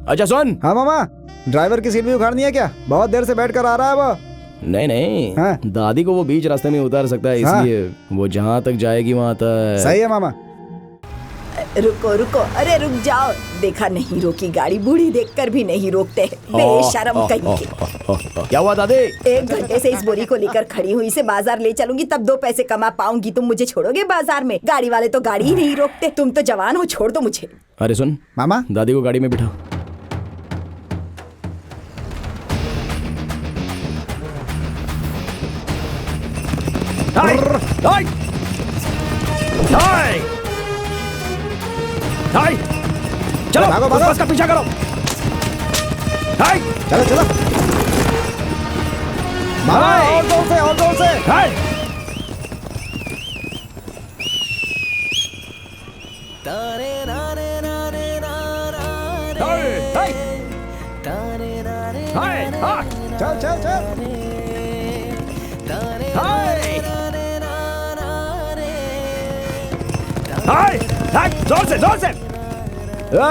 अच्छा सुन। हाँ मामा, ड्राइवर की सीट भी उखाड़नी है क्या? बहुत देर से बैठ कर आ रहा है वो। नहीं नहीं हाँ? दादी को वो बीच रास्ते में उतार सकता है, हाँ? इसलिए वो जहाँ तक जाएगी वहाँ तक। सही है मामा। रुको रुको, अरे रुक जाओ। देखा नहीं रोकी गाड़ी, बूढ़ी देखकर भी नहीं रोकते, बेशरम कहीं के। क्या हुआ दादी? 1 घंटे से इस बोरी को लेकर खड़ी हुई, इसे बाजार ले चलूंगी तब 2 पैसे कमा पाऊंगी। तुम मुझे छोड़ोगे बाजार में? गाड़ी वाले तो गाड़ी ही नहीं रोकते। तुम तो जवान हो, छोड़ दो मुझे। अरे सुन मामा, दादी को गाड़ी में बिठा। चलो भागो, भागो। बस का पीछा करो। चलो चलो मामा, और जोर से, और जोर से। चल चल चल। जोर से जोर से।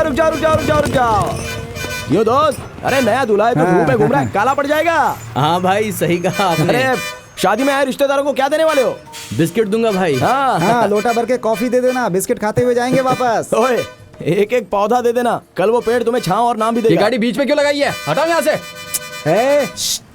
रुक जाओ रुक जाओ रुक जाओ रुक जाओ। यो दोस्त, अरे नया दूल्हा है तो धूप में घूम रहा है, काला पड़ जाएगा। हाँ भाई सही कहा आपने। अरे शादी में आए रिश्तेदारों को क्या देने वाले हो? बिस्किट दूंगा भाई। हाँ, लोटा भर के कॉफी दे देना, बिस्किट खाते हुए जाएंगे वापस। ओए, एक एक पौधा दे देना, कल वो पेड़ तुम्हें छांव और नाम भी देगा। ये गाड़ी बीच में क्यों लगाई है? हटाओ यहाँ से।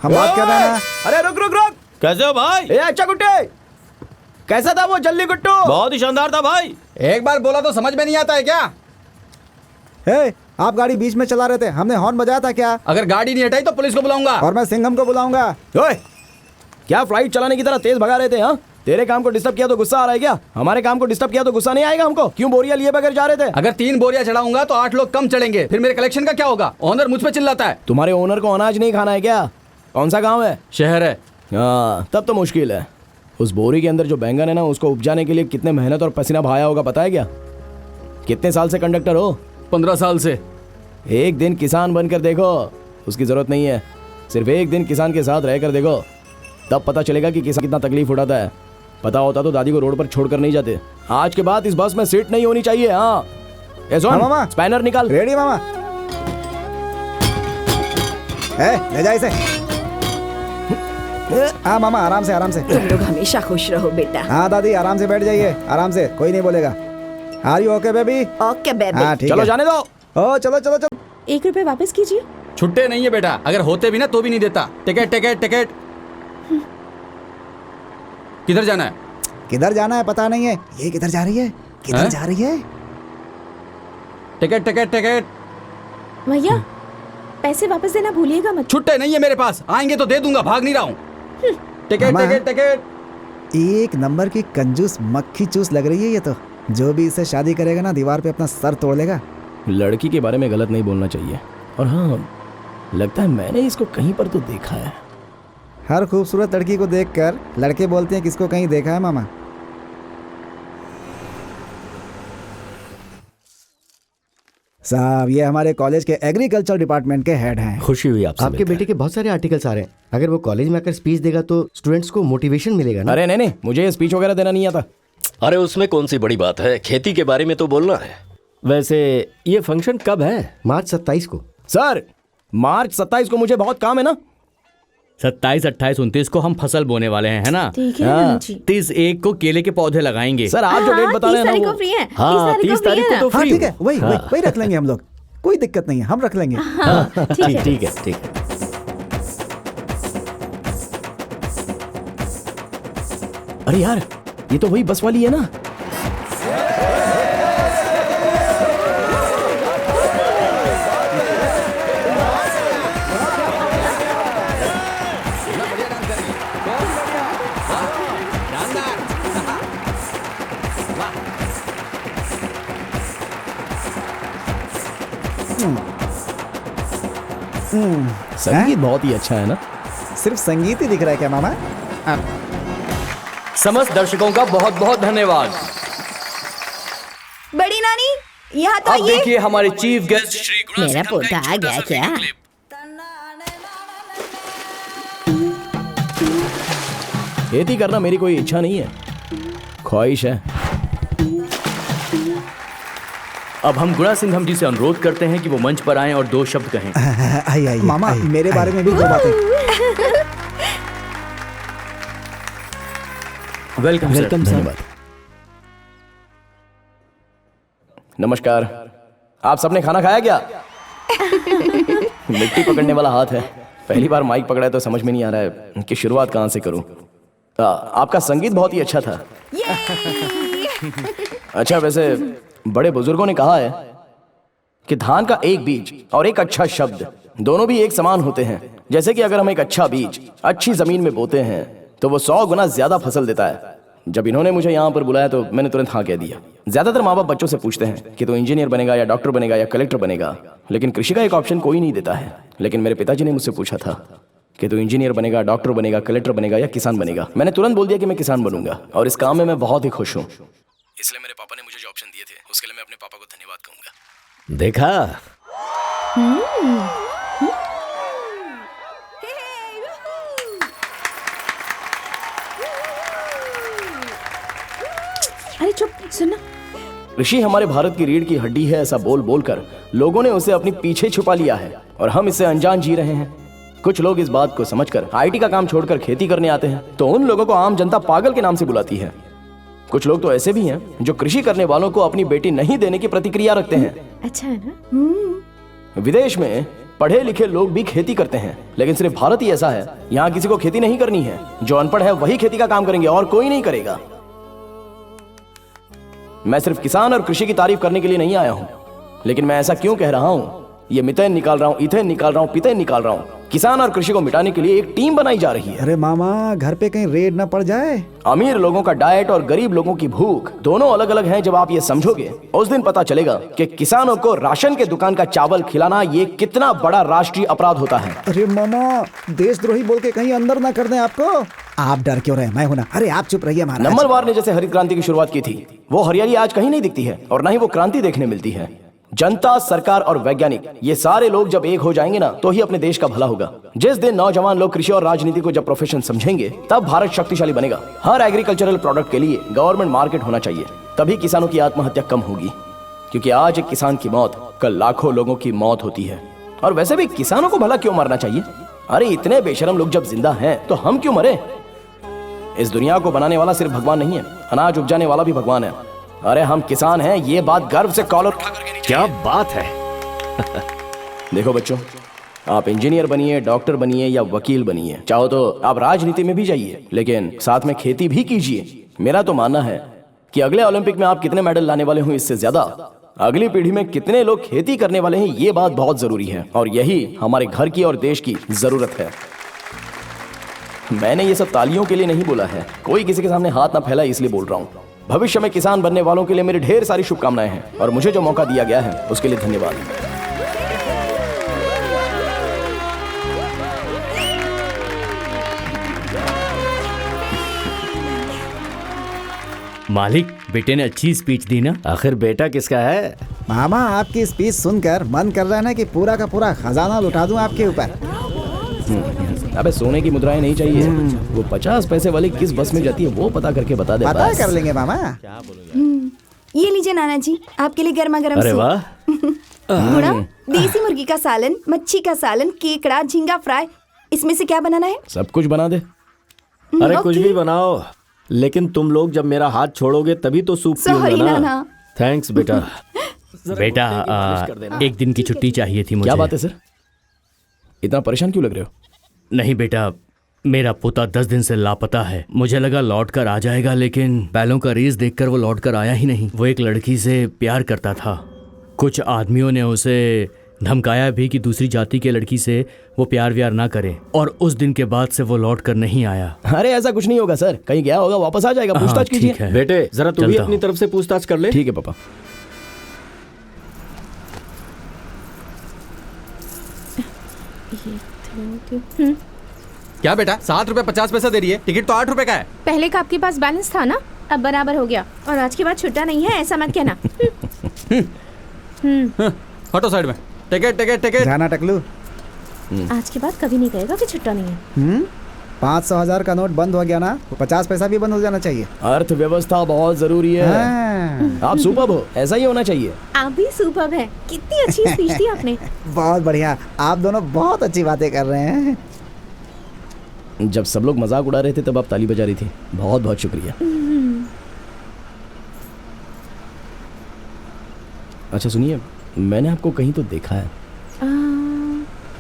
हम बात कर रहे हैं ना। अरे रुक रुक रुक। कैसे हो भाई? अच्छा गुट्टे, कैसा था वो जल्दी गुट्टू? बहुत ही शानदार था भाई। एक बार बोला तो समझ में नहीं आता है क्या? आप गाड़ी बीच में चला रहे थे, हमने हॉर्न बजाया था क्या? अगर गाड़ी नहीं हटाई तो पुलिस को बुलाऊंगा। और मैं सिंघम को बुलाऊंगा। ओए, क्या फ्लाइट चलाने की तरह तेज भगा रहे थे? हाँ, तेरे काम को डिस्टर्ब किया तो गुस्सा आ रहा है क्या? हमारे काम को डिस्टर्ब किया तो गुस्सा नहीं आएगा हमको? क्यों बोरियां लिए बगैर जा रहे थे? अगर 3 बोरियां चढ़ाऊंगा तो 8 लोग कम चढ़ेंगे, फिर मेरे कलेक्शन का क्या होगा? ओनर मुझ पे चिल्लाता है। तुम्हारे ओनर को अनाज नहीं खाना है क्या? कौन सा गाँव है? शहर है। हाँ, तब तो मुश्किल है। उस बोरी के अंदर जो बैंगन है ना, उसको उपजाने के लिए कितने मेहनत और पसीना बहाया होगा पता है क्या? कितने साल से कंडक्टर हो? 15 साल से। एक दिन किसान बनकर देखो, उसकी जरूरत नहीं है। सिर्फ एक दिन किसान के साथ रहकर देखो, तब पता चलेगा कि किसान कितना तकलीफ उठाता है। पता होता तो दादी को रोड पर छोड़कर नहीं जाते। आज के बाद इस बस में सीट नहीं होनी चाहिए। हाँ, मामा, स्पैनर निकाल। रेडी मामा। ले जा इसे। हाँ मामा, आराम से आराम से। तुम लोग हमेशा खुश रहो बेटा। हाँ दादी, आराम से बैठ जाइए, आराम से, कोई नहीं बोलेगा। Are you okay baby? Okay baby. हाँ ठीक है। चलो जाने दो। ओ चलो चलो चलो। 1 रुपए वापस कीजिए। छुट्टे नहीं है बेटा, अगर होते भी ना तो भी नहीं देता। Ticket ticket ticket. किधर जाना है? किधर जाना है पता नहीं है। ये किधर जा रही है? किधर जा रही है? Ticket ticket ticket. भैया पैसे वापस देना भूलिएगा मत। छुट्टे नहीं है मेरे पास, आएंगे तो दे दूंगा, भाग नहीं रहा हूँ। Ticket ticket ticket. एक नंबर की कंजूस मक्खी चूस लग रही है ये तो। जो भी इससे शादी करेगा ना, दीवार पे अपना सर तोड़ लेगा। लड़की के बारे में गलत नहीं बोलना चाहिए। और हाँ, लगता है मैंने इसको कहीं पर तो देखा है। हर खूबसूरत लड़की को देखकर लड़के बोलते हैं किसको कहीं देखा है मामा। साहब, ये हमारे कॉलेज के एग्रीकल्चर डिपार्टमेंट के हेड हैं। खुशी हुई आपसे। आपके बेटे के बहुत सारे आर्टिकल्स आ रहे हैं। अगर वो कॉलेज में आकर स्पीच देगा तो स्टूडेंट्स को मोटिवेशन मिलेगा ना। अरे नहीं नहीं, मुझे ये स्पीच वगैरह देना नहीं आता। अरे उसमें कौन सी बड़ी बात है, खेती के बारे में तो बोलना है। वैसे ये फंक्शन कब है? मार्च 27 को। सर, मार्च 27 को मुझे बहुत काम है ना। 27, 28, 29 को हम फसल बोने वाले हैं, है ना? ठीक है नाना जी। 30 एक को केले के पौधे लगाएंगे। सर आप जो डेट बता रहे हैं ना, 30 तारीख वो को फ्री है। हाँ, 30 तारीख को तो हाँ फ्री ठीक है, हूँ। वही रख लेंगे हम लोग। कोई दिक्कत नहीं है, हम रख लेंगे। ठीक ठीक है ठीक है। अरे यार, ये तो वही बस वाली है ना। संगीत बहुत ही अच्छा है ना। सिर्फ संगीत ही दिख रहा है क्या मामा? समस्त दर्शकों का बहुत बहुत धन्यवाद। बड़ी नानी, यहाँ तो अब आइए। देखिए हमारे चीफ गेस्ट श्री मेरा पोता आ गया क्या? खेती करना मेरी कोई इच्छा नहीं है, ख्वाहिश है। अब हम गुणा सिंघम जी से अनुरोध करते हैं कि वो मंच पर आएं और 2 शब्द कहें। आइए मामा, मेरे बारे में भी 2 बातें। Welcome sir. धन्यवाद। नमस्कार। आप सबने खाना खाया क्या? मिट्टी पकड़ने वाला हाथ है। पहली बार माइक पकड़ा है तो समझ में नहीं आ रहा है कि शुरुआत कहाँ से करूं। आपका संगीत बहुत ही अच्छा था। अच्छा, वैसे बड़े बुजुर्गों ने कहा है कि धान का एक बीज और एक अच्छा शब्द दोनों भी एक समान होते हैं। जैसे कि अगर हम एक अच्छा बीज अच्छी जमीन में बोते हैं तो वो 100 गुना ज्यादा फसल देता है। जब इन्होंने मुझे यहाँ पर बुलाया तो मैंने तुरंत हाँ कह दिया। ज्यादातर माँ बाप बच्चों से पूछते हैं कि तू इंजीनियर बनेगा या डॉक्टर बनेगा या कलेक्टर बनेगा, लेकिन कृषि का एक ऑप्शन कोई नहीं देता है। लेकिन मेरे पिताजी ने मुझसे पूछा था कि तू इंजीनियर बनेगा, डॉक्टर बनेगा, कलेक्टर बनेगा या किसान बनेगा। मैंने तुरंत बोल दिया कि मैं किसान बनूंगा और इस काम में मैं बहुत ही खुश हूँ। इसलिए मेरे पापा ने मुझे जो ऑप्शन दिए थे उसके लिए मैं अपने पापा को धन्यवाद कहूंगा। देखा, अरे चुप, सुनना। कृषि हमारे भारत की रीढ़ की हड्डी है, ऐसा बोल बोल कर लोगों ने उसे अपने पीछे छुपा लिया है और हम इससे अनजान जी रहे हैं। कुछ लोग इस बात को समझकर आईटी का काम छोड़कर खेती करने आते हैं तो उन लोगों को आम जनता पागल के नाम से बुलाती है। कुछ लोग तो ऐसे भी हैं जो कृषि करने वालों को अपनी बेटी नहीं देने की प्रतिक्रिया रखते हैं। अच्छा है ना? विदेश में पढ़े लिखे लोग भी खेती करते हैं, लेकिन सिर्फ भारत ही ऐसा है, यहाँ किसी को खेती नहीं करनी है। जो अनपढ़ है वही खेती का काम करेंगे और कोई नहीं करेगा। मैं सिर्फ किसान और कृषि की तारीफ करने के लिए नहीं आया हूँ, लेकिन मैं ऐसा क्यों कह रहा हूँ? ये मीथेन निकाल रहा हूँ, इथेन निकाल रहा हूँ, पिथेन निकाल रहा हूँ। किसान और कृषि को मिटाने के लिए एक टीम बनाई जा रही है। अरे मामा, घर पे कहीं रेड ना पड़ जाए। अमीर लोगों का डाइट और गरीब लोगों की भूख दोनों अलग अलग हैं। जब आप ये समझोगे उस दिन पता चलेगा कि किसानों को राशन के दुकान का चावल खिलाना ये कितना बड़ा राष्ट्रीय अपराध होता है। अरे मामा, देशद्रोही बोल के कहीं अंदर ना कर दें आपको। आप डर क्यों रहे? मैं हूं ना। अरे आप चुप रहिए महाराज। नम्मलवार ने जैसे हरित क्रांति की शुरुआत की थी, वो हरियाली आज कहीं नहीं दिखती है और न ही वो क्रांति देखने मिलती है। जनता, सरकार और वैज्ञानिक, ये सारे लोग जब एक हो जाएंगे ना तो ही अपने देश का भला होगा। जिस दिन नौजवान लोग कृषि और राजनीति को जब प्रोफेशन समझेंगे तब भारत शक्तिशाली बनेगा। हर एग्रीकल्चरल प्रोडक्ट के लिए गवर्नमेंट मार्केट होना चाहिए, तभी किसानों की आत्महत्या कम होगी। क्योंकि आज एक किसान की मौत कल लाखों लोगों की मौत होती है। और वैसे भी किसानों को भला क्यों मारना चाहिए? अरे इतने बेशरम लोग जब जिंदा हैं तो हम क्यों मरे? इस दुनिया को बनाने वाला सिर्फ भगवान नहीं है, अनाज उपजाने वाला भी भगवान है। अरे हम किसान हैं, ये बात गर्व से कॉलर उठा करके नहीं। क्या बात है। देखो बच्चों, आप इंजीनियर बनिए, डॉक्टर बनिए या वकील बनिए, चाहो तो आप राजनीति में भी जाइए, लेकिन साथ में खेती भी कीजिए। मेरा तो मानना है कि अगले ओलंपिक में आप कितने मेडल लाने वाले हो, इससे ज्यादा अगली पीढ़ी में कितने लोग खेती करने वाले हैं, ये बात बहुत जरूरी है। और यही हमारे घर की और देश की जरूरत है। मैंने ये सब तालियों के लिए नहीं बोला है, कोई किसी के सामने हाथ ना फैला इसलिए बोल रहा हूँ। भविष्य में किसान बनने वालों के लिए मेरी ढेर सारी शुभकामनाएं हैं और मुझे जो मौका दिया गया है उसके लिए धन्यवाद। मालिक, बेटे ने अच्छी स्पीच दी ना। आखिर बेटा किसका है? मामा, आपकी स्पीच सुनकर मन कर रहा है ना कि पूरा का पूरा खजाना लुटा दूं आपके ऊपर। अबे सोने की मुद्राएं नहीं चाहिए, वो 50 पैसे वाली किस बस में जाती है वो पता करके बता दे। पता कर लेंगे मामा। ये लीजिए नाना जी, आपके लिए गर्मा गर्म अरे सूप। वाह। गुड़ा, देसी मुर्गी का सालन, मच्छी का सालन, केकड़ा, झींगा फ्राई, इसमें से क्या बनाना है? सब कुछ बना दे। अरे कुछ ओके। भी बनाओ, लेकिन तुम लोग जब मेरा हाथ छोड़ोगे तभी तो सूप सॉरी पीऊंगा ना। नाना। थैंक्स बेटा। बेटा, एक दिन की छुट्टी चाहिए थी मुझे। क्या बात है सर, इतना परेशान क्यों लग रहे हो? नहीं बेटा, मेरा पोता 10 दिन से लापता है। मुझे लगा लौट कर आ जाएगा, लेकिन बैलों का रेस देखकर वो लौट कर आया ही नहीं। वो एक लड़की से प्यार करता था। कुछ आदमियों ने उसे धमकाया भी कि दूसरी जाति के लड़की से वो प्यार व्यार ना करे, और उस दिन के बाद से वो लौट कर नहीं आया। अरे ऐसा कुछ नहीं होगा सर, कहीं गया होगा, वापस आ जाएगा। पूछताछ ठीक कीजिए। है। बेटे जरा तू भी चलता अपनी हूँ। तरफ से पूछताछ कर ले। ठीक है पापा। क्या बेटा, 7 रुपए 50 पैसा दे रही है? टिकट तो 8 रुपए का है। पहले का आपके पास बैलेंस था ना, अब बराबर हो गया। और आज के बाद छुट्टा नहीं है, ऐसा मत कहना। हटो साइड में। Ticket ticket ticket. जाना टकलू। आज के बाद कभी नहीं कहेगा कि छुट्टा नहीं है। 500,000 का नोट बंद हो गया ना, तो 50 पैसा भी बंद हो जाना चाहिए। अर्थव्यवस्था बहुत जरूरी है। हाँ। आप सुपर्ब हो, ऐसा ही होना चाहिए। आप भी सुपर्ब है। कितनी अच्छी स्पीच दी आपने। बहुत बढ़िया, आप दोनों बहुत अच्छी बातें कर रहे हैं। जब सब लोग मजाक उड़ा रहे थे तब आप ताली बजा रही थी। बहुत बहुत शुक्रिया। अच्छा सुनिए, मैंने आपको कहीं तो देखा है।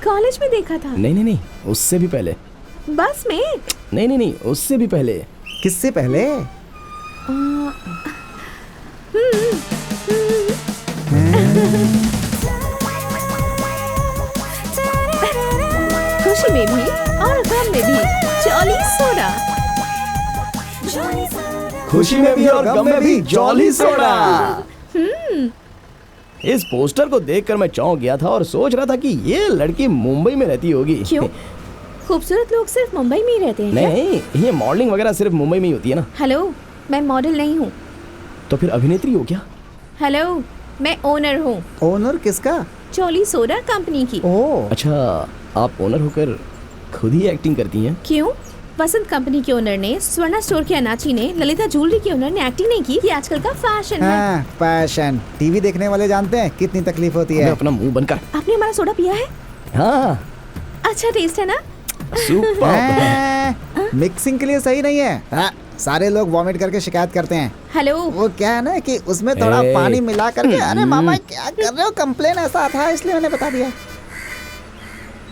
कॉलेज में देखा था। नहीं, उससे भी पहले। बस में। नहीं, उससे भी पहले। किससे पहले? खुशी में भी और गम में भी जॉली सोडा। खुशी में भी और गम में भी जॉली सोडा। इस पोस्टर को देखकर मैं चौंक गया था और सोच रहा था कि ये लड़की मुंबई में रहती होगी। क्यों? खूबसूरत लोग सिर्फ मुंबई में ही रहते हैं क्या? नहीं, ये मॉडलिंग वगैरह सिर्फ मुंबई में ही होती है ना। हेलो, मैं मॉडल नहीं हूँ। तो फिर अभिनेत्री हो क्या? हेलो, मैं ओनर हूँ। ओनर किसका? जॉली सोडा कंपनी की। ओह, अच्छा, आप ओनर होकर खुद ही एक्टिंग करती हैं? क्यों? वसंत कंपनी के ओनर ने, स्वर्णा स्टोर के अनाची ने, ललिता ज्वेलरी के ओनर ने एक्टिंग नहीं की। ये आजकल का फैशन है। हाँ, फैशन। टीवी देखने वाले जानते हैं कितनी तकलीफ होती मैं है। अपना मुंह बंद कर। आपने हमारा सोडा पिया है? हाँ, अच्छा टेस्ट है ना? सुपर। मिक्सिंग के लिए सही नहीं है। हाँ, सारे लोग वॉमिट करके शिकायत करते हैं। हेलो, वो क्या है ना कि उसमें थोड़ा ए, पानी मिला करके। अरे मामा क्या कर रहे हो? कंप्लेन ऐसा था इसलिए मैंने बता दिया।